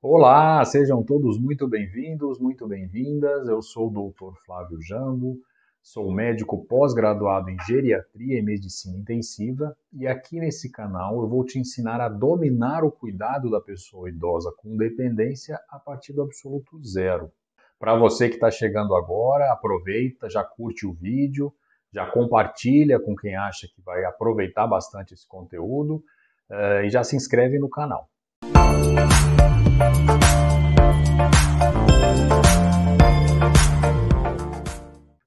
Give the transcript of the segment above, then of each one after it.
Olá, sejam todos muito bem-vindos, muito bem-vindas. Eu sou o Dr. Flávio Jambo, sou médico pós-graduado em geriatria e medicina intensiva e aqui nesse canal eu vou te ensinar a dominar o cuidado da pessoa idosa com dependência a partir do absoluto zero. Para você que está chegando agora, aproveita, já curte o vídeo, já compartilha com quem acha que vai aproveitar bastante esse conteúdo e já se inscreve no canal.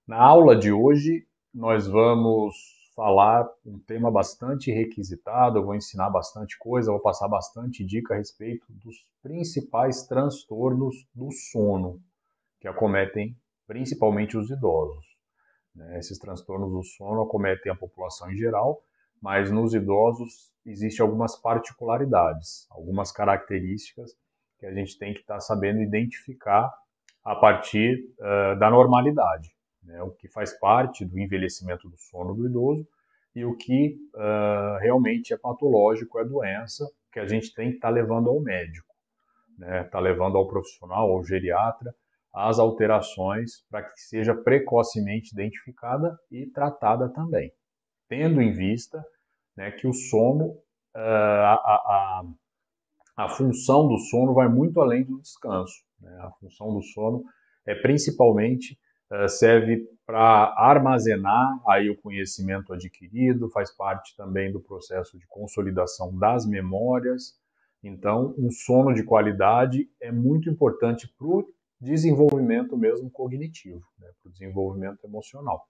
Na aula de hoje, nós vamos falar um tema bastante requisitado, eu vou ensinar bastante coisa, vou passar bastante dica a respeito dos principais transtornos do sono, que acometem principalmente os idosos. Esses transtornos do sono acometem a população em geral, mas nos idosos existem algumas particularidades, algumas características que a gente tem que estar sabendo identificar a partir da normalidade, né? O que faz parte do envelhecimento do sono do idoso e o que realmente é patológico, é doença, que a gente tem que estar levando ao médico, né? Tá levando ao profissional, ao geriatra, as alterações para que seja precocemente identificada e tratada também, tendo em vista, né, que o sono, a função do sono vai muito além do descanso, né? A função do sono é principalmente serve para armazenar aí o conhecimento adquirido, faz parte também do processo de consolidação das memórias. Então, um sono de qualidade é muito importante para o desenvolvimento mesmo cognitivo, né? Para o desenvolvimento emocional.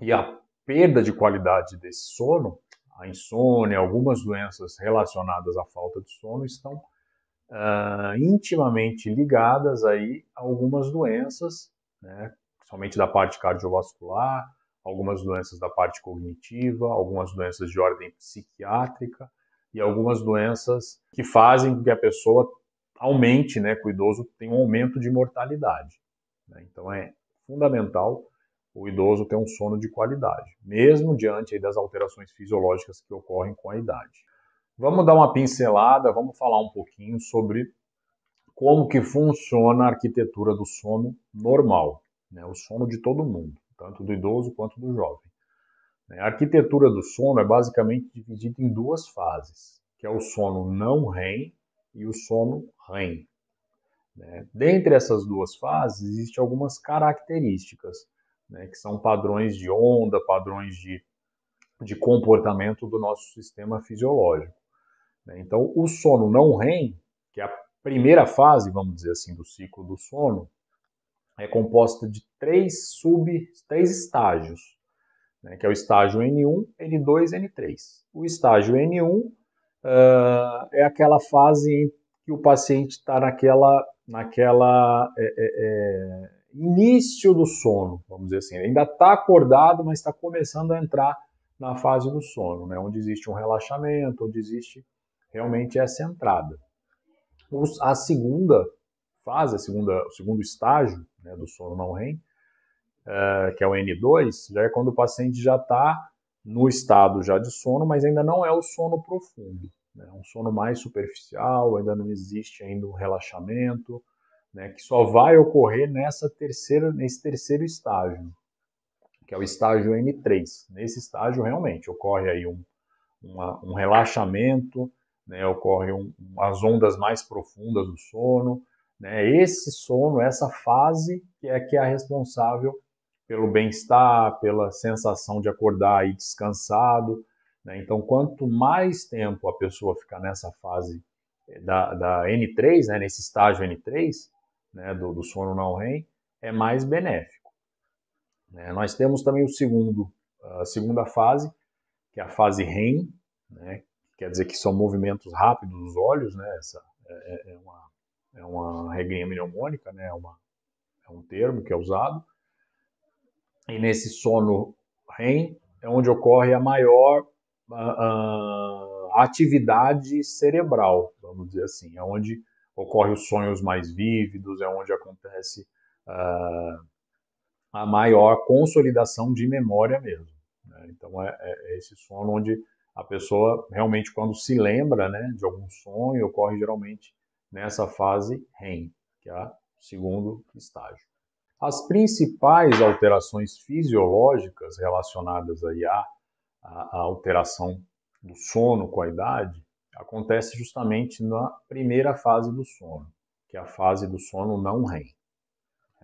E a perda de qualidade desse sono, a insônia, algumas doenças relacionadas à falta de sono estão intimamente ligadas aí a algumas doenças, né, somente da parte cardiovascular, algumas doenças da parte cognitiva, algumas doenças de ordem psiquiátrica e algumas doenças que fazem com que a pessoa aumente, né, que o idoso tenha um aumento de mortalidade, né? Então é fundamental o idoso ter um sono de qualidade, mesmo diante aí das alterações fisiológicas que ocorrem com a idade. Vamos dar uma pincelada, vamos falar um pouquinho sobre como que funciona a arquitetura do sono normal, né? O sono de todo mundo, tanto do idoso quanto do jovem. A arquitetura do sono é basicamente dividida em duas fases, que é o sono não REM e o sono REM. Dentre essas duas fases, existem algumas características, né, que são padrões de onda, padrões de comportamento do nosso sistema fisiológico. Então, o sono não REM, que é a primeira fase, vamos dizer assim, do ciclo do sono, é composta de três estágios, né, que é o estágio N1, N2 e N3. O estágio N1 é aquela fase em que o paciente está naquela início do sono, vamos dizer assim. Ele ainda está acordado, mas está começando a entrar na fase do sono, né, onde existe um relaxamento, onde existe realmente essa entrada. A segunda fase, o segundo estágio, né, do sono não REM, que é o N2, já é quando o paciente já está no estado já de sono, mas ainda não é o sono profundo, né? É um sono mais superficial, ainda não existe ainda um relaxamento, né, que só vai ocorrer nesse terceiro estágio, que é o estágio N3. Nesse estágio, realmente, ocorre aí um relaxamento, né, ocorre as ondas mais profundas do sono, né, esse sono, essa fase que é a responsável pelo bem-estar, pela sensação de acordar aí descansado, né? Então, quanto mais tempo a pessoa ficar nessa fase da N3, né, nesse estágio N3, né, do sono não REM, é mais benéfico, né? Nós temos também a segunda fase, que é a fase REM, né? Quer dizer que são movimentos rápidos dos olhos, né? Essa é uma regrinha mnemônica, né? É um termo que é usado. E nesse sono REM é onde ocorre a maior atividade cerebral, vamos dizer assim, é onde ocorrem os sonhos mais vívidos, é onde acontece a maior consolidação de memória mesmo, né? Então é esse sono onde a pessoa realmente, quando se lembra, né, de algum sonho, ocorre geralmente nessa fase REM, que é o segundo estágio. As principais alterações fisiológicas relacionadas aí à alteração do sono com a idade acontece justamente na primeira fase do sono, que é a fase do sono não REM,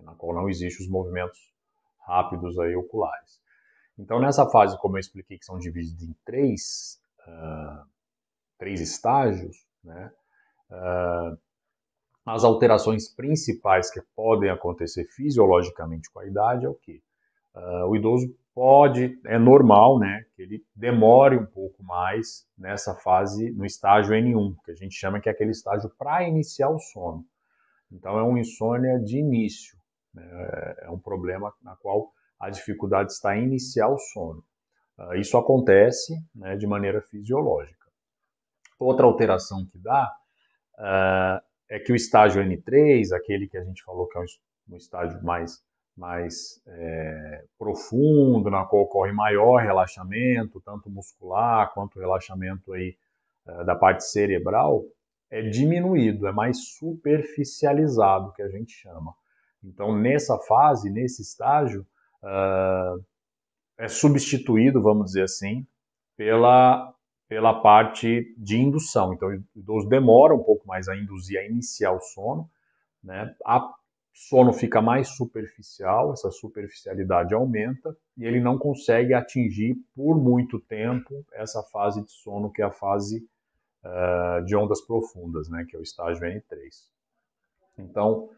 na qual não existem os movimentos rápidos aí oculares. Então, nessa fase, como eu expliquei, que são divididos em três estágios, né, as alterações principais que podem acontecer fisiologicamente com a idade é o quê? O idoso é normal, né, que ele demore um pouco mais nessa fase, no estágio N1, que a gente chama que é aquele estágio para iniciar o sono. Então, é uma insônia de início, né, é um problema na qual a dificuldade está em iniciar o sono. Isso acontece, né, de maneira fisiológica. Outra alteração que dá é que o estágio N3, aquele que a gente falou que é um estágio mais profundo, na qual ocorre maior relaxamento, tanto muscular quanto relaxamento aí, da parte cerebral, é diminuído, é mais superficializado, que a gente chama. Então, nessa fase, nesse estágio, é substituído, vamos dizer assim, pela parte de indução. Então, o idoso demora um pouco mais a induzir, a iniciar o sono, né? O sono fica mais superficial, essa superficialidade aumenta e ele não consegue atingir por muito tempo essa fase de sono, que é a fase de ondas profundas, né? Que é o estágio N3. Então,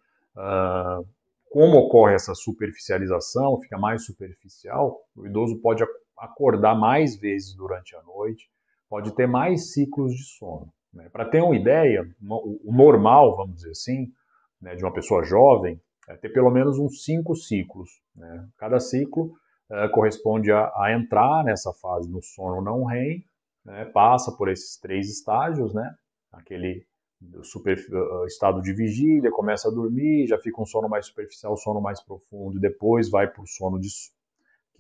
como ocorre essa superficialização, fica mais superficial, o idoso pode acordar mais vezes durante a noite, pode ter mais ciclos de sono, né? Para ter uma ideia, o normal, vamos dizer assim, né, de uma pessoa jovem, é ter pelo menos uns 5 ciclos, né? Cada ciclo corresponde a entrar nessa fase no sono não REM, né? Passa por esses 3 estágios, né? Aquele estado de vigília, começa a dormir, já fica um sono mais superficial, sono mais profundo, depois vai para o sono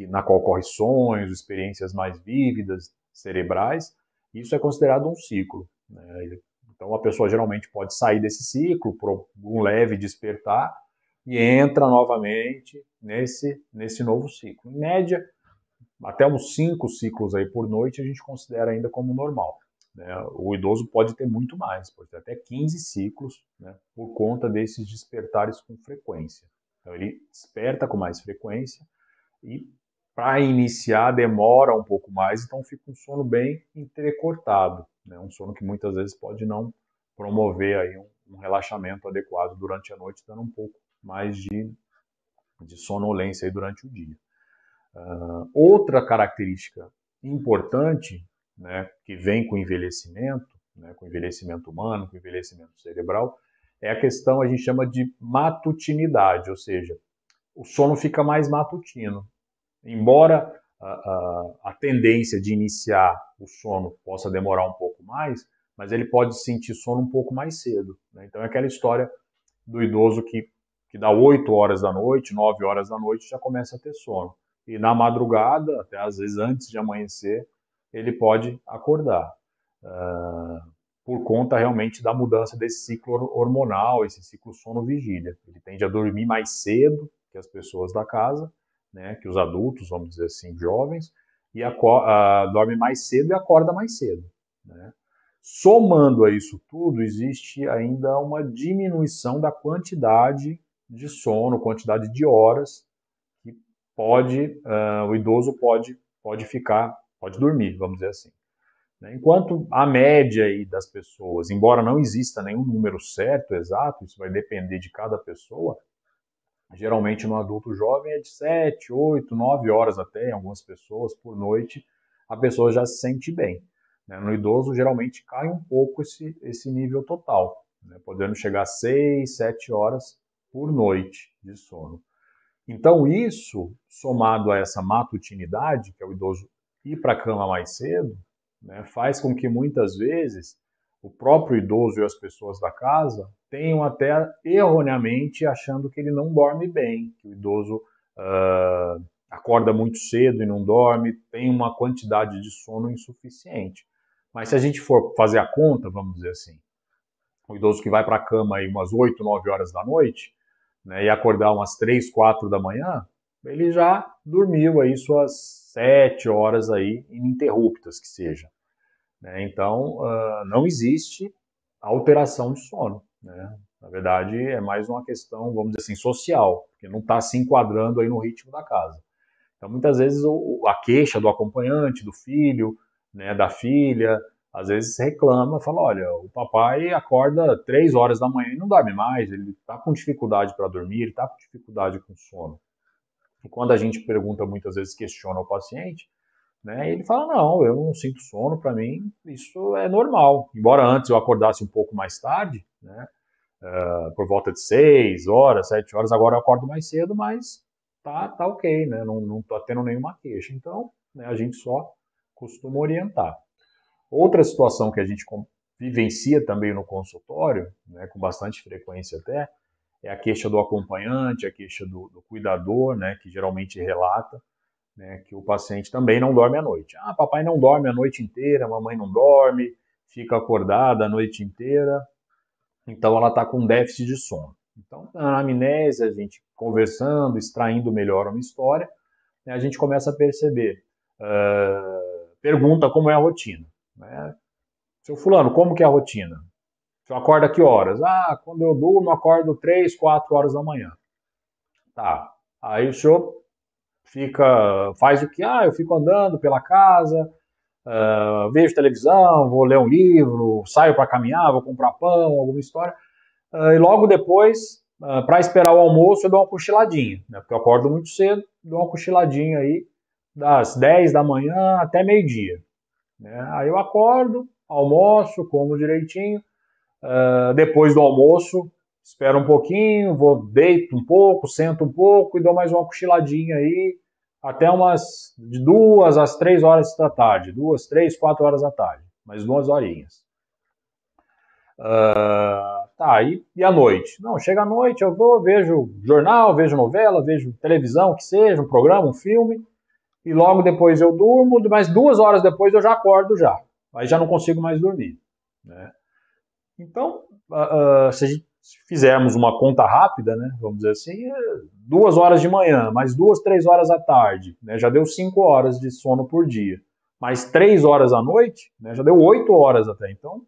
na qual ocorre sonhos, experiências mais vívidas, cerebrais. Isso é considerado um ciclo, né? Então a pessoa geralmente pode sair desse ciclo por um leve despertar e entra novamente nesse novo ciclo. Em média, até uns 5 ciclos aí por noite a gente considera ainda como normal, né? O idoso pode ter muito mais, pode ter até 15 ciclos, né, por conta desses despertares com frequência. Então ele desperta com mais frequência e para iniciar demora um pouco mais, então fica um sono bem entrecortado, né? Um sono que muitas vezes pode não promover aí um relaxamento adequado durante a noite, dando um pouco mais de sonolência aí durante o dia. Outra característica importante, né, que vem com o envelhecimento, né, com o envelhecimento humano, com o envelhecimento cerebral, é a questão, a gente chama de matutinidade, ou seja, o sono fica mais matutino. Embora a tendência de iniciar o sono possa demorar um pouco mais, mas ele pode sentir sono um pouco mais cedo, né? Então é aquela história do idoso que dá 8 horas da noite, 9 horas da noite, já começa a ter sono. E na madrugada, até às vezes antes de amanhecer, ele pode acordar. Por conta realmente da mudança desse ciclo hormonal, esse ciclo sono-vigília. Ele tende a dormir mais cedo que as pessoas da casa, né, que os adultos, vamos dizer assim, jovens, e dorme mais cedo e acorda mais cedo, né? Somando a isso tudo, existe ainda uma diminuição da quantidade de sono, quantidade de horas que o idoso pode dormir, vamos dizer assim. Enquanto a média aí das pessoas, embora não exista nenhum número certo, exato, isso vai depender de cada pessoa, geralmente no adulto jovem é de 7, 8, 9 horas até, em algumas pessoas, por noite, a pessoa já se sente bem, né? No idoso, geralmente cai um pouco esse nível total, né? Podendo chegar a 6, 7 horas por noite de sono. Então, isso, somado a essa matutinidade, que é o idoso ir para a cama mais cedo, né, faz com que muitas vezes o próprio idoso e as pessoas da casa tenham até erroneamente achando que ele não dorme bem, que o idoso acorda muito cedo e não dorme, tem uma quantidade de sono insuficiente. Mas se a gente for fazer a conta, vamos dizer assim, o idoso que vai para a cama aí umas 8, 9 horas da noite, né, e acordar umas 3, 4 da manhã, ele já dormiu aí suas 7 horas aí ininterruptas que seja. Né? Então, não existe alteração de sono. Né? Na verdade, é mais uma questão, vamos dizer assim, social, que não está se enquadrando aí no ritmo da casa. Então, muitas vezes, a queixa do acompanhante, do filho, né, da filha, às vezes reclama, fala, olha, o papai acorda 3 horas da manhã e não dorme mais, ele está com dificuldade para dormir, ele está com dificuldade com sono. E quando a gente pergunta, muitas vezes questiona o paciente, né, ele fala, não, eu não sinto sono, para mim isso é normal. Embora antes eu acordasse um pouco mais tarde, né, por volta de 6 horas, 7 horas, agora eu acordo mais cedo, mas tá ok, né? Não tô tendo nenhuma queixa. Então, né, a gente só costuma orientar. Outra situação que a gente vivencia também no consultório, né, com bastante frequência até, é a queixa do acompanhante, a queixa do cuidador, né, que geralmente relata, né, que o paciente também não dorme à noite. Ah, papai não dorme a noite inteira, mamãe não dorme, fica acordada a noite inteira. Então, ela está com déficit de sono. Então, na anamnese, a gente conversando, extraindo melhor uma história, né, a gente começa a perceber. Pergunta como é a rotina. Né? Seu fulano, como que é a rotina? Você acorda que horas? Ah, quando eu durmo, acordo 3, 4 horas da manhã. Tá. Aí o senhor faz o que? Ah, eu fico andando pela casa, vejo televisão, vou ler um livro, saio para caminhar, vou comprar pão, alguma história. E logo depois, para esperar o almoço, eu dou uma cochiladinha, né? Porque eu acordo muito cedo, dou uma cochiladinha aí das 10 da manhã até meio-dia. Né? Aí eu acordo, almoço, como direitinho. Depois do almoço, espero um pouquinho, deito um pouco, sento um pouco e dou mais uma cochiladinha aí até umas de 2 às 3 horas da tarde. 2, 3, 4 horas da tarde. Mais 2 horinhas. Tá, e à noite? Não, chega à noite, eu vou, vejo jornal, vejo novela, vejo televisão, que seja, um programa, um filme, e logo depois eu durmo, mas 2 horas depois eu já acordo já. Aí já não consigo mais dormir. Né? Então, se a gente fizermos uma conta rápida, né, vamos dizer assim, 2 horas de manhã, mais 2, 3 horas à tarde, né, já deu 5 horas de sono por dia. Mais 3 horas à noite, né, já deu 8 horas até. Então,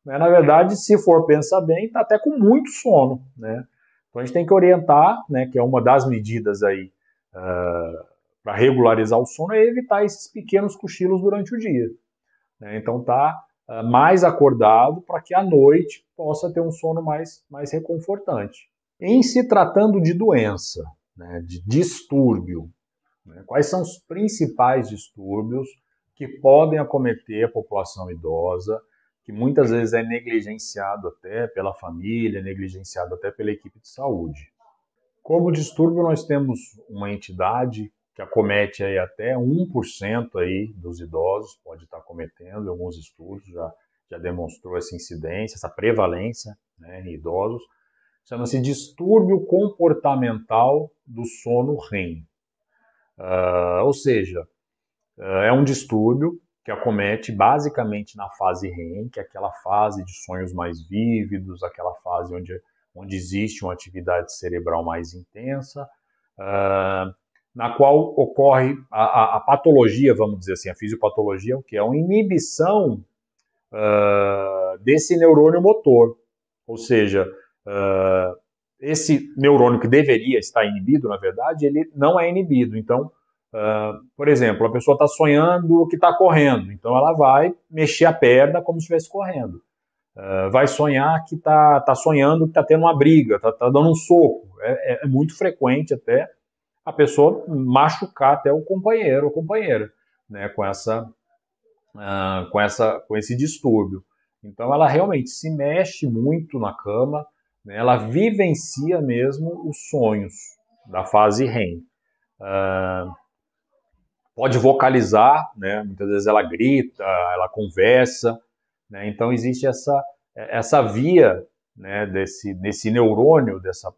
né, na verdade, se for pensar bem, está até com muito sono. Né? Então a gente tem que orientar, né, que é uma das medidas aí para regularizar o sono, é evitar esses pequenos cochilos durante o dia. Né? Então tá mais acordado para que à noite possa ter um sono mais reconfortante. Em se tratando de doença, né, de distúrbio, né, quais são os principais distúrbios que podem acometer a população idosa, que muitas vezes é negligenciado até pela família, negligenciado até pela equipe de saúde. Como distúrbio, nós temos uma entidade que acomete aí até 1% aí dos idosos, pode estar acometendo, alguns estudos já demonstrou essa incidência, essa prevalência, né, em idosos. Chama-se distúrbio comportamental do sono REM. Ou seja, é um distúrbio que acomete basicamente na fase REM, que é aquela fase de sonhos mais vívidos, aquela fase onde existe uma atividade cerebral mais intensa, na qual ocorre a patologia, vamos dizer assim, a fisiopatologia, que é uma inibição desse neurônio motor. Ou seja, esse neurônio que deveria estar inibido, na verdade, ele não é inibido. Então, por exemplo, a pessoa está sonhando que está correndo, então ela vai mexer a perna como se estivesse correndo. Vai sonhar que está sonhando que está tendo uma briga, está dando um soco. É muito frequente até a pessoa machucar até o companheiro ou companheira, né, com esse distúrbio. Então ela realmente se mexe muito na cama, né, ela vivencia mesmo os sonhos da fase REM. Pode vocalizar, né, muitas vezes ela grita, ela conversa, né, então existe essa via, né, desse neurônio, dessa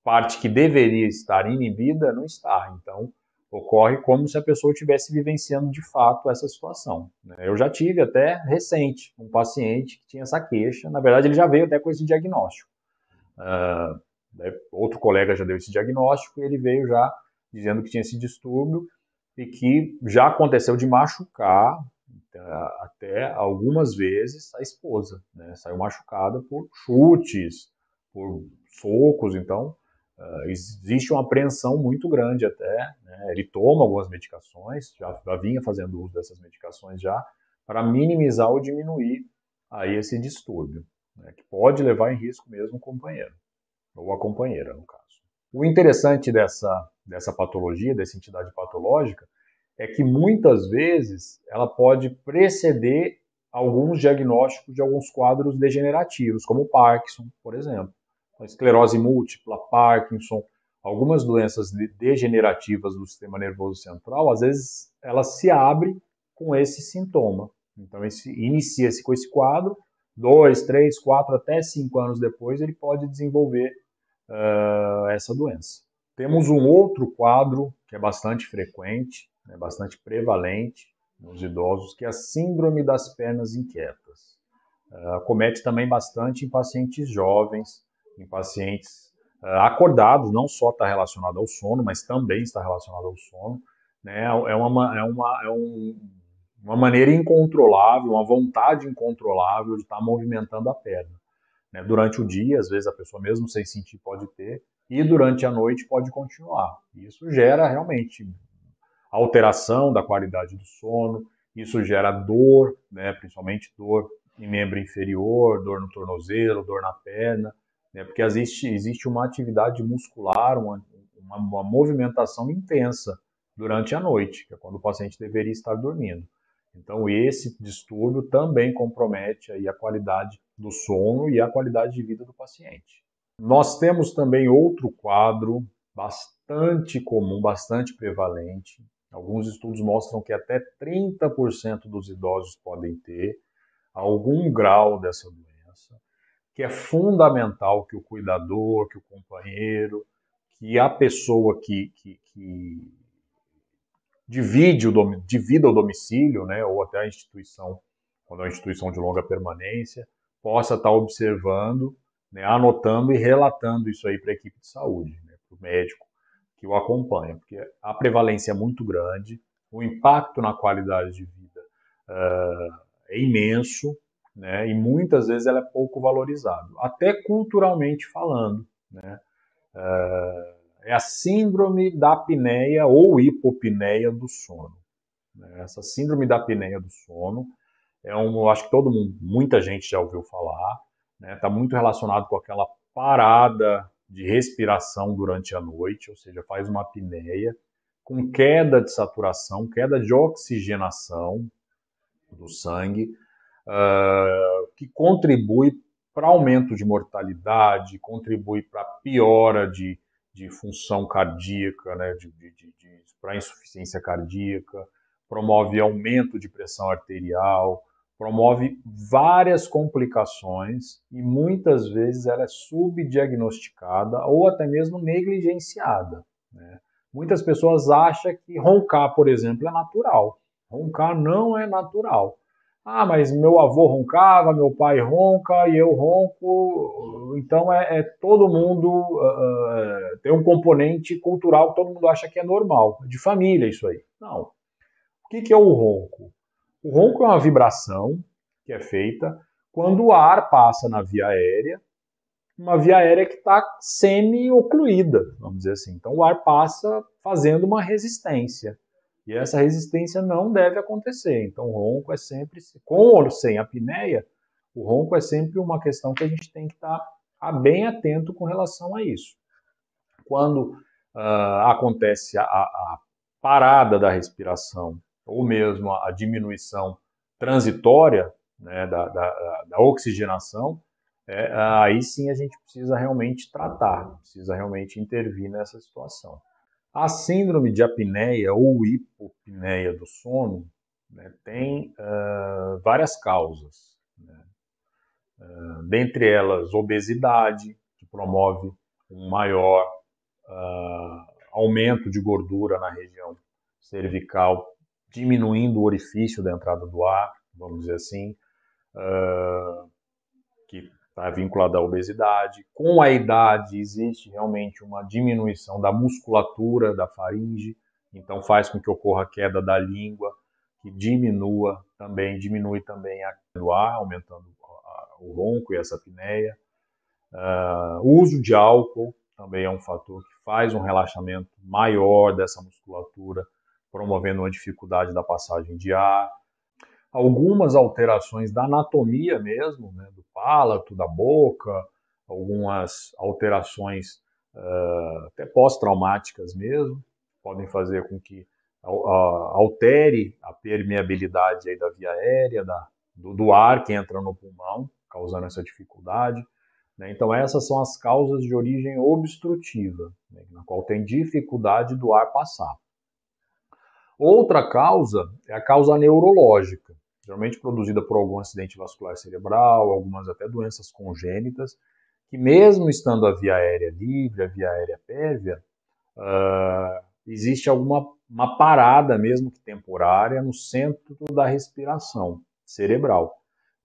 parte que deveria estar inibida não está. Então, ocorre como se a pessoa estivesse vivenciando de fato essa situação. Eu já tive até recente um paciente que tinha essa queixa, na verdade ele já veio até com esse diagnóstico. Outro colega já deu esse diagnóstico e ele veio já dizendo que tinha esse distúrbio e que já aconteceu de machucar até algumas vezes a esposa, né? Saiu machucada por chutes, por socos, então existe uma apreensão muito grande até, né? Ele toma algumas medicações, já vinha fazendo uso dessas medicações já, para minimizar ou diminuir aí esse distúrbio, né? Que pode levar em risco mesmo o companheiro, ou a companheira, no caso. O interessante dessa patologia, dessa entidade patológica, é que muitas vezes ela pode preceder alguns diagnósticos de alguns quadros degenerativos, como o Parkinson, por exemplo. A esclerose múltipla, Parkinson, algumas doenças degenerativas do sistema nervoso central, às vezes ela se abre com esse sintoma. Então, inicia-se com esse quadro, 2, 3, 4, até 5 anos depois, ele pode desenvolver essa doença. Temos um outro quadro que é bastante frequente, bastante prevalente nos idosos, que é a síndrome das pernas inquietas. Acomete também bastante em pacientes jovens, em pacientes acordados, não só está relacionado ao sono, mas também está relacionado ao sono. Né? É uma maneira incontrolável, uma vontade incontrolável de estar movimentando a perna. Né? Durante o dia, às vezes a pessoa mesmo sem sentir pode ter, e durante a noite pode continuar. Isso gera realmente alteração da qualidade do sono, isso gera dor, né? Principalmente dor em membro inferior, dor no tornozelo, dor na perna, né? Porque existe uma atividade muscular, uma movimentação intensa durante a noite, que é quando o paciente deveria estar dormindo. Então, esse distúrbio também compromete aí a qualidade do sono e a qualidade de vida do paciente. Nós temos também outro quadro bastante comum, bastante prevalente. Alguns estudos mostram que até 30% dos idosos podem ter algum grau dessa doença, que é fundamental que o cuidador, que o companheiro, que a pessoa que divida o domicílio, né, ou até a instituição, quando é uma instituição de longa permanência, possa estar observando, né, anotando e relatando isso aí para a equipe de saúde, né, para o médico que o acompanha, porque a prevalência é muito grande, o impacto na qualidade de vida é imenso, né, e muitas vezes ela é pouco valorizada, até culturalmente falando, né. É a síndrome da apneia ou hipopneia do sono. Essa síndrome da apneia do sono eu acho que todo mundo, muita gente já ouviu falar, né? Está muito relacionado com aquela parada de respiração durante a noite, ou seja, faz uma apneia com queda de saturação, queda de oxigenação do sangue, que contribui para aumento de mortalidade, contribui para piora de função cardíaca, né, para insuficiência cardíaca, promove aumento de pressão arterial, promove várias complicações e muitas vezes ela é subdiagnosticada ou até mesmo negligenciada, né? Muitas pessoas acham que roncar, por exemplo, é natural. Roncar não é natural. Ah, mas meu avô roncava, meu pai ronca e eu ronco. Então todo mundo tem um componente cultural que todo mundo acha que é normal, de família isso aí. Não. O que é o ronco? O ronco é uma vibração que é feita quando o ar passa na via aérea, uma via aérea que está semi-ocluída, vamos dizer assim. Então o ar passa fazendo uma resistência. E essa resistência não deve acontecer. Então o ronco é sempre, com ou sem apneia, o ronco é sempre uma questão que a gente tem que estar bem atento com relação a isso. Quando acontece a parada da respiração, ou mesmo a diminuição transitória, né, da oxigenação, aí sim a gente precisa realmente tratar, precisa realmente intervir nessa situação. A síndrome de apneia ou hipopneia do sono, né, tem várias causas, né? Dentre elas, obesidade, que promove um maior aumento de gordura na região cervical, diminuindo o orifício da entrada do ar, vamos dizer assim, que está vinculado à obesidade. Com a idade, existe realmente uma diminuição da musculatura da faringe, então faz com que ocorra a queda da língua, que diminui também a queda do ar, aumentando o ronco e essa apneia. O uso de álcool também é um fator que faz um relaxamento maior dessa musculatura, promovendo uma dificuldade da passagem de ar. Algumas alterações da anatomia mesmo, né, do palato, da boca, algumas alterações até pós-traumáticas mesmo, podem fazer com que altere a permeabilidade aí da via aérea, do ar que entra no pulmão, causando essa dificuldade. Né? Então essas são as causas de origem obstrutiva, né, na qual tem dificuldade do ar passar. Outra causa é a causa neurológica, geralmente produzida por algum acidente vascular cerebral, algumas até doenças congênitas, que mesmo estando a via aérea livre, a via aérea pérvia, existe uma parada, mesmo que temporária, no centro da respiração cerebral.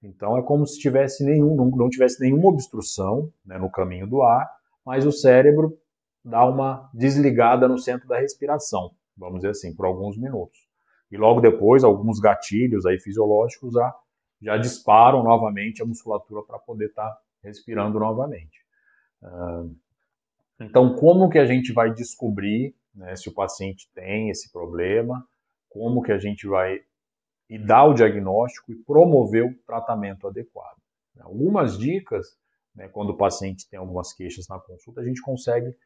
Então é como se não tivesse nenhuma obstrução, né, no caminho do ar, mas o cérebro dá uma desligada no centro da respiração, vamos dizer assim, por alguns minutos. E logo depois, alguns gatilhos aí fisiológicos já disparam novamente a musculatura para poder estar respirando novamente. Então, como que a gente vai descobrir, né, se o paciente tem esse problema, como que a gente vai dar o diagnóstico e promover o tratamento adequado. Algumas dicas, né, quando o paciente tem algumas queixas na consulta, a gente consegue,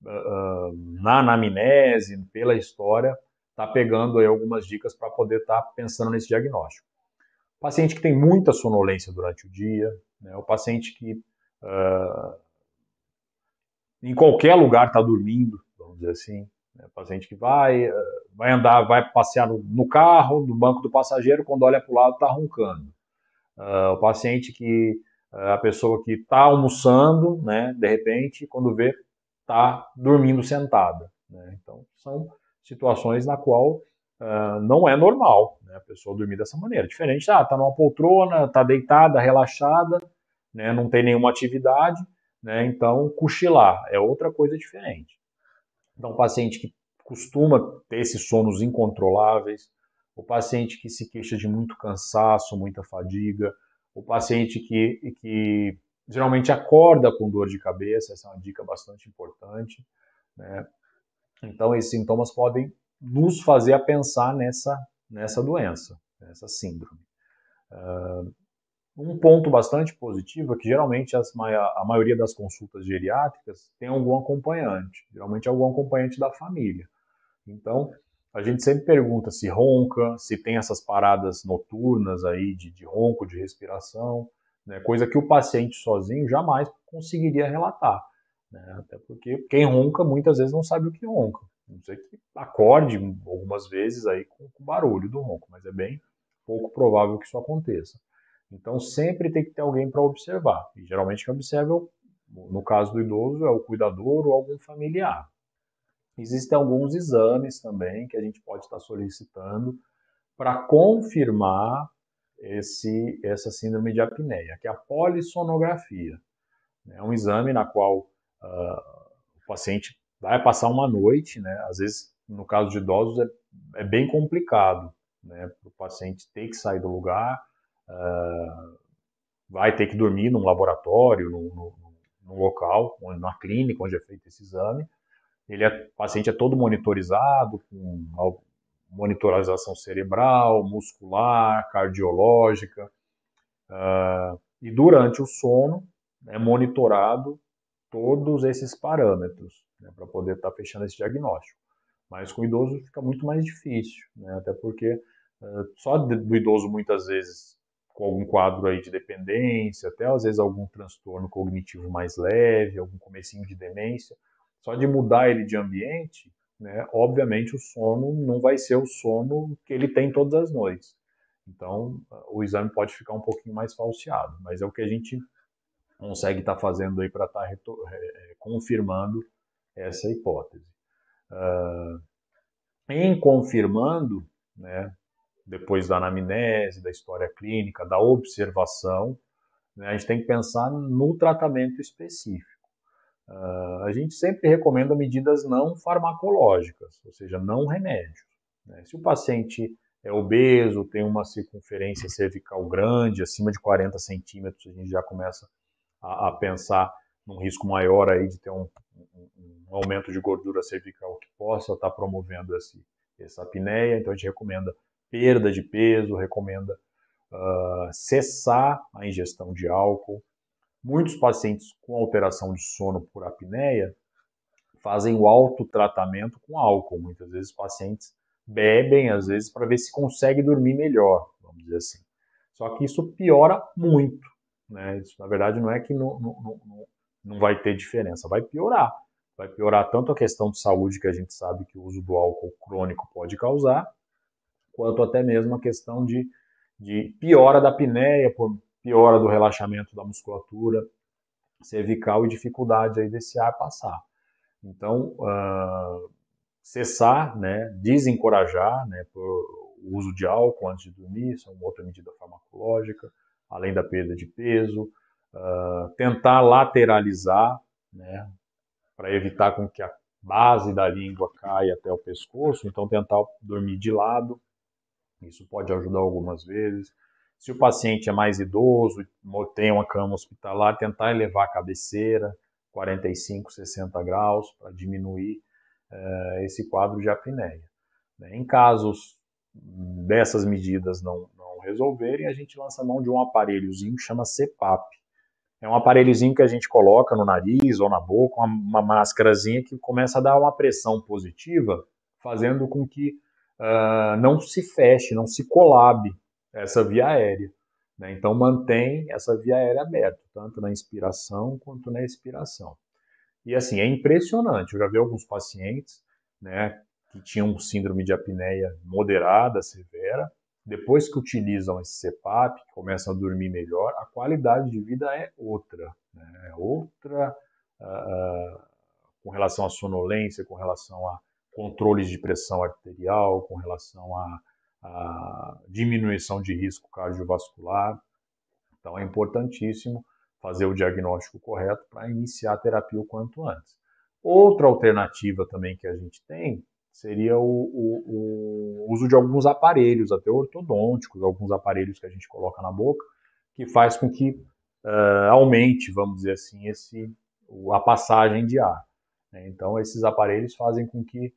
na anamnese, pela história, tá pegando aí algumas dicas para poder estar pensando nesse diagnóstico. Paciente que tem muita sonolência durante o dia, né, o paciente que em qualquer lugar está dormindo, vamos dizer assim, né, paciente que vai andar, vai passear no carro, no banco do passageiro, quando olha para o lado está roncando. O paciente que, a pessoa que está almoçando, né, de repente, quando vê, está dormindo sentada. Né? Então, são situações na qual não é normal, né, a pessoa dormir dessa maneira. Diferente, está numa poltrona, está deitada, relaxada, né, não tem nenhuma atividade, né, então cochilar é outra coisa diferente. Então, o paciente que costuma ter esses sonos incontroláveis, o paciente que se queixa de muito cansaço, muita fadiga, o paciente que geralmente acorda com dor de cabeça, essa é uma dica bastante importante, né? Então, esses sintomas podem nos fazer a pensar nessa doença, nessa síndrome. Um ponto bastante positivo é que geralmente a maioria das consultas geriátricas tem algum acompanhante, geralmente algum acompanhante da família. Então, a gente sempre pergunta se ronca, se tem essas paradas noturnas aí de ronco, de respiração, né, coisa que o paciente sozinho jamais conseguiria relatar. Né, até porque quem ronca muitas vezes não sabe o que ronca. Não sei que acorde algumas vezes aí com o barulho do ronco, mas é bem pouco provável que isso aconteça. Então sempre tem que ter alguém para observar. E geralmente quem observa, no caso do idoso, é o cuidador ou algum familiar. Existem alguns exames também que a gente pode estar solicitando para confirmar essa síndrome de apneia, que é a polissonografia. É um exame na qual o paciente vai passar uma noite, né? Às vezes, no caso de idosos, é bem complicado, né? Para o paciente ter que sair do lugar, vai ter que dormir num laboratório, num local, na clínica onde é feito esse exame. O paciente é todo monitorizado, com monitorização cerebral, muscular, cardiológica, e durante o sono é monitorado todos esses parâmetros, né, para poder estar fechando esse diagnóstico. Mas com o idoso fica muito mais difícil, né, até porque só do idoso muitas vezes com algum quadro aí de dependência, até às vezes algum transtorno cognitivo mais leve, algum comecinho de demência, só de mudar ele de ambiente, né, obviamente o sono não vai ser o sono que ele tem todas as noites. Então, o exame pode ficar um pouquinho mais falseado, mas é o que a gente consegue estar fazendo aí para estar confirmando essa hipótese. Em confirmando, né, depois da anamnese, da história clínica, da observação, né, a gente tem que pensar no tratamento específico. A gente sempre recomenda medidas não farmacológicas, ou seja, não remédios. Né? Se o paciente é obeso, tem uma circunferência cervical grande, acima de 40 centímetros, a gente já começa a pensar num risco maior aí de ter um aumento de gordura cervical que possa estar promovendo essa apneia. Então a gente recomenda perda de peso, recomenda cessar a ingestão de álcool. Muitos pacientes com alteração de sono por apneia fazem o autotratamento com álcool. Muitas vezes pacientes bebem, às vezes, para ver se consegue dormir melhor, vamos dizer assim. Só que isso piora muito. Né? Isso, na verdade, não é que não vai ter diferença, vai piorar. Vai piorar tanto a questão de saúde, que a gente sabe que o uso do álcool crônico pode causar, quanto até mesmo a questão de piora da apneia, piora do relaxamento da musculatura cervical e dificuldade aí desse ar passar. Então, cessar, né, desencorajar, né, o uso de álcool antes de dormir, isso é uma outra medida farmacológica, além da perda de peso, tentar lateralizar, né, para evitar com que a base da língua caia até o pescoço, então tentar dormir de lado, isso pode ajudar algumas vezes. Se o paciente é mais idoso, tem uma cama hospitalar, tentar elevar a cabeceira 45, 60 graus para diminuir esse quadro de apneia. Em casos dessas medidas não resolverem, a gente lança mão de um aparelhozinho que chama CPAP. É um aparelhozinho que a gente coloca no nariz ou na boca, uma máscarazinha que começa a dar uma pressão positiva, fazendo com que não se feche, não se colabe essa via aérea. Né? Então mantém essa via aérea aberta, tanto na inspiração quanto na expiração. E assim, é impressionante, eu já vi alguns pacientes, né, que tinham síndrome de apneia moderada, severa, depois que utilizam esse CPAP, que começam a dormir melhor, a qualidade de vida é outra. Né? É outra com relação à sonolência, com relação a controles de pressão arterial, com relação a diminuição de risco cardiovascular. Então é importantíssimo fazer o diagnóstico correto para iniciar a terapia o quanto antes. Outra alternativa também que a gente tem seria o uso de alguns aparelhos, até ortodônticos, alguns aparelhos que a gente coloca na boca, que faz com que aumente, vamos dizer assim, a passagem de ar. Né? Então, esses aparelhos fazem com que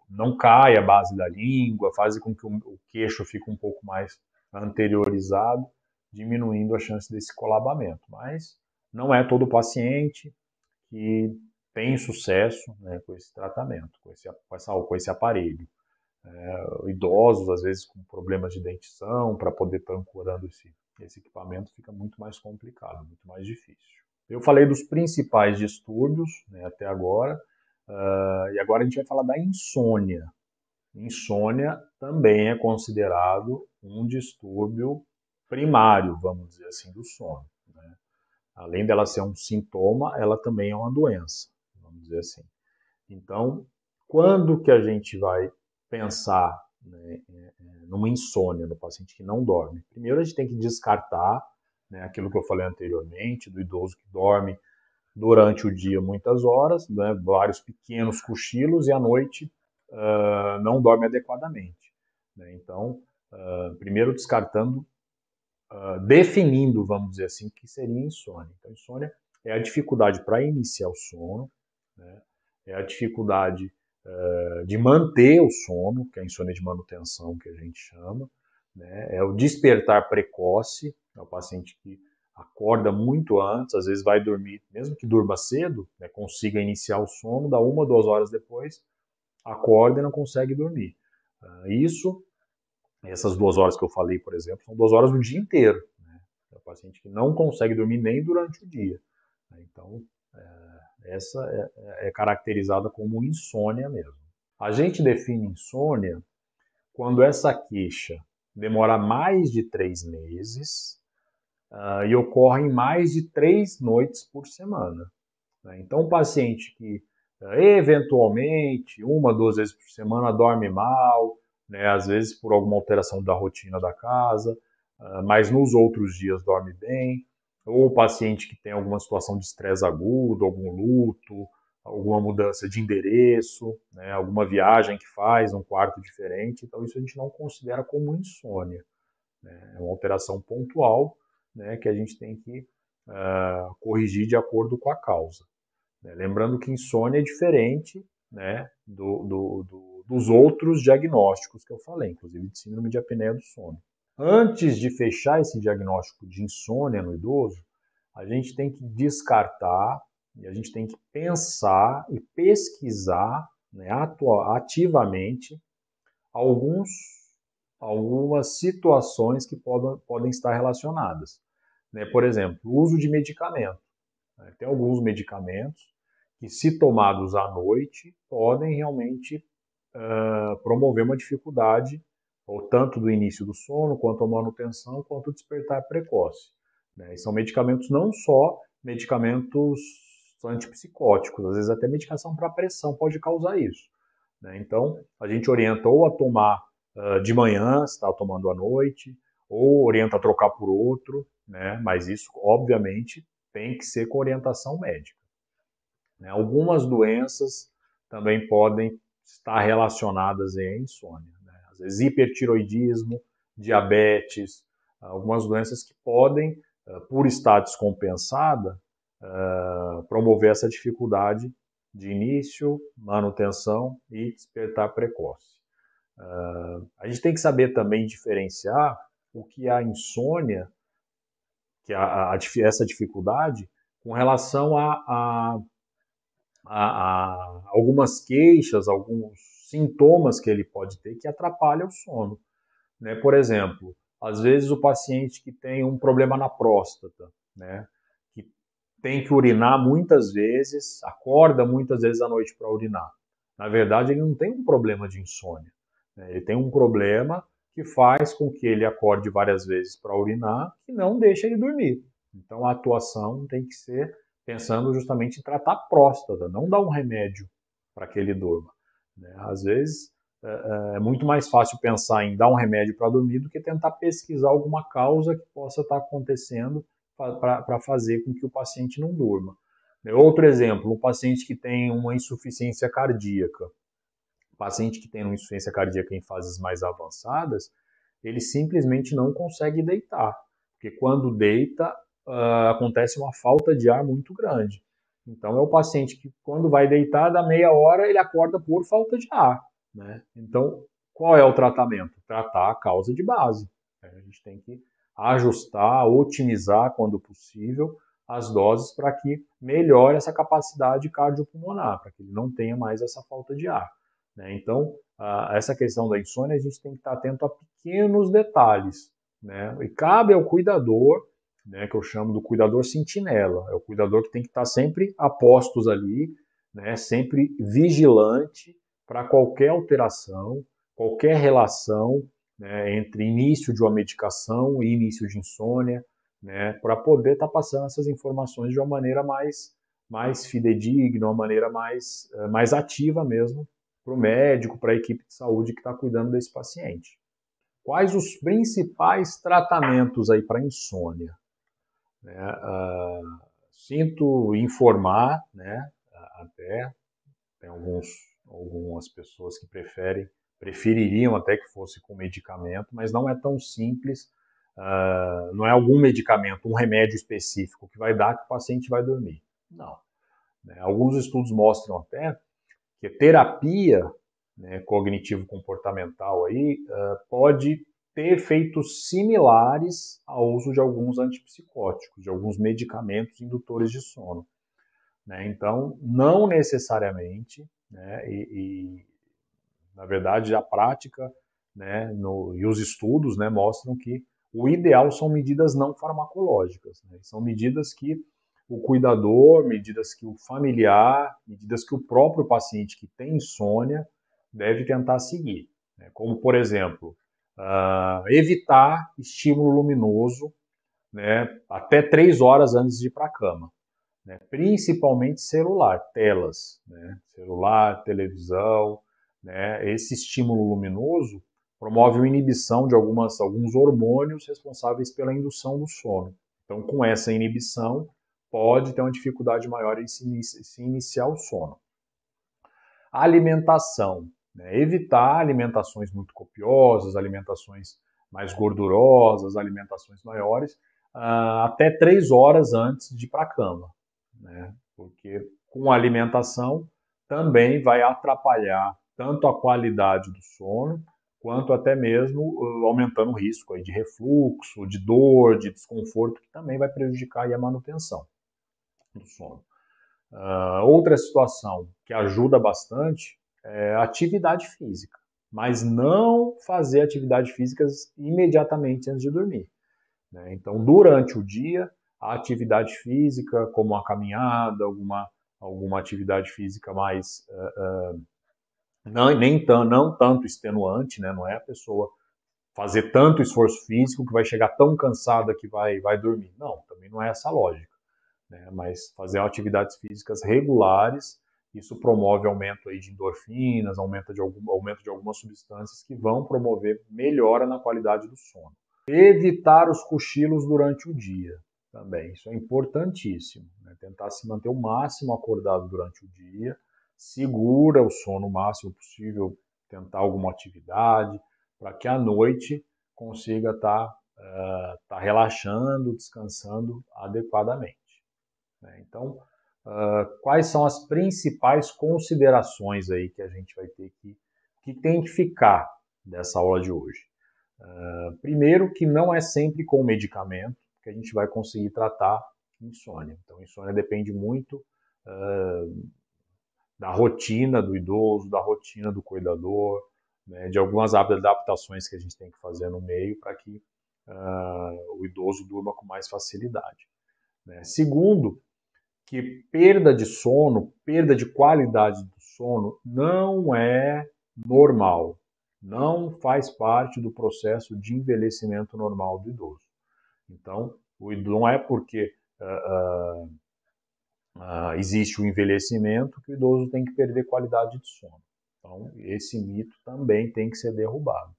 não caia a base da língua, fazem com que o queixo fique um pouco mais anteriorizado, diminuindo a chance desse colabamento. Mas não é todo paciente que tem sucesso, né, com esse tratamento, com esse aparelho. Idosos, às vezes, com problemas de dentição, para poder estar ancorando esse equipamento, fica muito mais complicado, muito mais difícil. Eu falei dos principais distúrbios, né, até agora, e agora a gente vai falar da insônia. Insônia também é considerado um distúrbio primário, vamos dizer assim, do sono. Né? Além dela ser um sintoma, ela também é uma doença, vamos dizer assim. Então, quando que a gente vai pensar, né, numa insônia no paciente que não dorme? Primeiro a gente tem que descartar, né, aquilo que eu falei anteriormente, do idoso que dorme durante o dia muitas horas, né, vários pequenos cochilos, e à noite não dorme adequadamente. Né? Então, primeiro descartando, definindo, vamos dizer assim, o que seria insônia. Então, insônia é a dificuldade para iniciar o sono, né? É a dificuldade de manter o sono, que é a insônia de manutenção, que a gente chama, né? É o despertar precoce, é o paciente que acorda muito antes, às vezes vai dormir, mesmo que durma cedo, né, consiga iniciar o sono, dá 1, 2 horas depois, acorda e não consegue dormir. Essas 2 horas que eu falei, por exemplo, são 2 horas do dia inteiro. Né? É o paciente que não consegue dormir nem durante o dia. Então, essa é caracterizada como insônia mesmo. A gente define insônia quando essa queixa demora mais de 3 meses e ocorre em mais de 3 noites por semana. né? Então, um paciente que eventualmente, 1, 2 vezes por semana, dorme mal, né? Às vezes por alguma alteração da rotina da casa, mas nos outros dias dorme bem, ou o paciente que tem alguma situação de estresse agudo, algum luto, alguma mudança de endereço, né? Alguma viagem que faz, um quarto diferente, então isso a gente não considera como insônia, né? É uma alteração pontual, né, que a gente tem que corrigir de acordo com a causa. Lembrando que insônia é diferente, né, dos outros diagnósticos que eu falei, inclusive de síndrome de apneia do sono. Antes de fechar esse diagnóstico de insônia no idoso, a gente tem que descartar e a gente tem que pensar e pesquisar, né, ativamente algumas situações que podem estar relacionadas, né? Por exemplo, o uso de medicamento. Tem alguns medicamentos que, se tomados à noite, podem realmente promover uma dificuldade, ou tanto do início do sono, quanto a manutenção, quanto o despertar precoce, né? E são medicamentos, não só medicamentos antipsicóticos, às vezes até medicação para pressão pode causar isso, né? Então, a gente orienta ou a tomar de manhã, se está tomando à noite, ou orienta a trocar por outro, né? Mas isso, obviamente, tem que ser com orientação médica, né? Algumas doenças também podem estar relacionadas à insônia, né? Às vezes hipertiroidismo, diabetes, algumas doenças que podem, por estar descompensada, promover essa dificuldade de início, manutenção e despertar precoce. A gente tem que saber também diferenciar o que é a insônia, que é essa dificuldade, com relação a algumas queixas, alguns sintomas que ele pode ter que atrapalham o sono, né? Por exemplo, às vezes o paciente que tem um problema na próstata, né, que tem que urinar muitas vezes, acorda muitas vezes à noite para urinar. Na verdade, ele não tem um problema de insônia, né? Ele tem um problema que faz com que ele acorde várias vezes para urinar e não deixa ele dormir. Então, a atuação tem que ser pensando justamente em tratar a próstata, não dar um remédio para que ele durma, né? Às vezes, é muito mais fácil pensar em dar um remédio para dormir do que tentar pesquisar alguma causa que possa estar acontecendo para fazer com que o paciente não durma. Outro exemplo, um paciente que tem uma insuficiência cardíaca. O paciente que tem uma insuficiência cardíaca em fases mais avançadas, ele simplesmente não consegue deitar, porque quando deita, acontece uma falta de ar muito grande. Então, é o paciente que, quando vai deitar, da meia hora, ele acorda por falta de ar, né? Então, qual é o tratamento? Tratar a causa de base. A gente tem que ajustar, otimizar, quando possível, as doses para que melhore essa capacidade cardiopulmonar, para que ele não tenha mais essa falta de ar, né? Então, essa questão da insônia, a gente tem que estar atento a pequenos detalhes, né? E cabe ao cuidador, né, que eu chamo do cuidador sentinela, é o cuidador que tem que estar sempre a postos ali, né, sempre vigilante para qualquer alteração, qualquer relação, né, entre início de uma medicação e início de insônia, né, para poder estar passando essas informações de uma maneira mais fidedigna, uma maneira mais ativa mesmo, para o médico, para a equipe de saúde que está cuidando desse paciente. Quais os principais tratamentos aí para insônia? Sinto informar, né, até tem algumas pessoas que prefeririam até que fosse com medicamento, mas não é tão simples, não é algum medicamento, um remédio específico que vai dar que o paciente vai dormir. Não. Né? Alguns estudos mostram até que terapia, né, cognitivo-comportamental aí, pode ter efeitos similares ao uso de alguns antipsicóticos, de alguns medicamentos indutores de sono, né? Então, não necessariamente, né, na verdade, a prática, né, e os estudos, né, mostram que o ideal são medidas não farmacológicas, né? São medidas que o cuidador, medidas que o familiar, medidas que o próprio paciente que tem insônia deve tentar seguir, né? Como, por exemplo, evitar estímulo luminoso, né, até 3 horas antes de ir para a cama, né? Principalmente celular, telas, né? Celular, televisão, né? Esse estímulo luminoso promove a inibição de alguns hormônios responsáveis pela indução do sono. Então, com essa inibição, pode ter uma dificuldade maior em se iniciar o sono. A alimentação, né? Evitar alimentações muito copiosas, alimentações mais gordurosas, alimentações maiores, até 3 horas antes de ir para a cama, né? Porque com a alimentação também vai atrapalhar tanto a qualidade do sono, quanto até mesmo aumentando o risco aí de refluxo, de dor, de desconforto, que também vai prejudicar aí a manutenção do sono. Outra situação que ajuda bastante é a atividade física, mas não fazer atividades físicas imediatamente antes de dormir, né? Então, durante o dia, a atividade física, como a caminhada, alguma atividade física mais não tanto extenuante, né? Não é a pessoa fazer tanto esforço físico que vai chegar tão cansada que vai dormir. Não, também não é essa a lógica, né? Mas fazer atividades físicas regulares, isso promove aumento aí de endorfinas, aumento de algumas substâncias que vão promover melhora na qualidade do sono. Evitar os cochilos durante o dia também, isso é importantíssimo, né? Tentar se manter o máximo acordado durante o dia, segura o sono o máximo possível, tentar alguma atividade, para que à noite consiga estar relaxando, descansando adequadamente, né? Então, quais são as principais considerações aí que a gente vai ter que tem que ficar dessa aula de hoje? Primeiro, que não é sempre com medicamento que a gente vai conseguir tratar insônia. Então, insônia depende muito da rotina do idoso, da rotina do cuidador, né, de algumas adaptações que a gente tem que fazer no meio para que o idoso durma com mais facilidade, né? Segundo, que perda de sono, perda de qualidade do sono não é normal, não faz parte do processo de envelhecimento normal do idoso. Então, não é porque existe o envelhecimento que o idoso tem que perder qualidade de sono. Então, esse mito também tem que ser derrubado.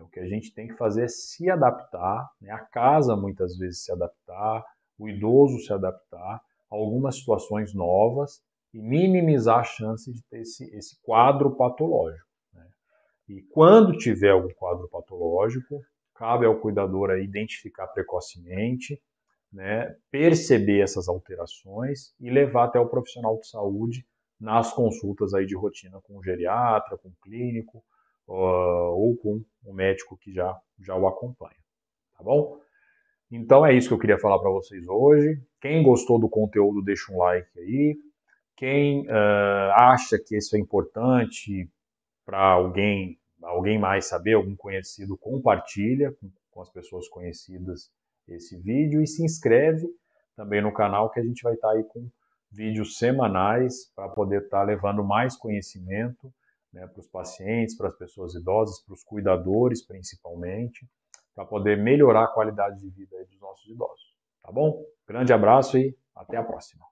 O que a gente tem que fazer é se adaptar, né? A casa muitas vezes se adaptar, o idoso se adaptar a algumas situações novas e minimizar a chance de ter esse quadro patológico, né? E quando tiver algum quadro patológico, cabe ao cuidador aí identificar precocemente, né, perceber essas alterações e levar até o profissional de saúde nas consultas aí de rotina com o geriatra, com o clínico, ou com o médico que já o acompanha, tá bom? Então é isso que eu queria falar para vocês hoje. Quem gostou do conteúdo, deixa um like aí. Quem acha que isso é importante para alguém mais saber, algum conhecido, compartilha com as pessoas conhecidas esse vídeo e se inscreve também no canal, que a gente vai estar aí com vídeos semanais para poder estar levando mais conhecimento, né, para os pacientes, para as pessoas idosas, para os cuidadores principalmente, para poder melhorar a qualidade de vida dos nossos idosos. Tá bom? Grande abraço e até a próxima.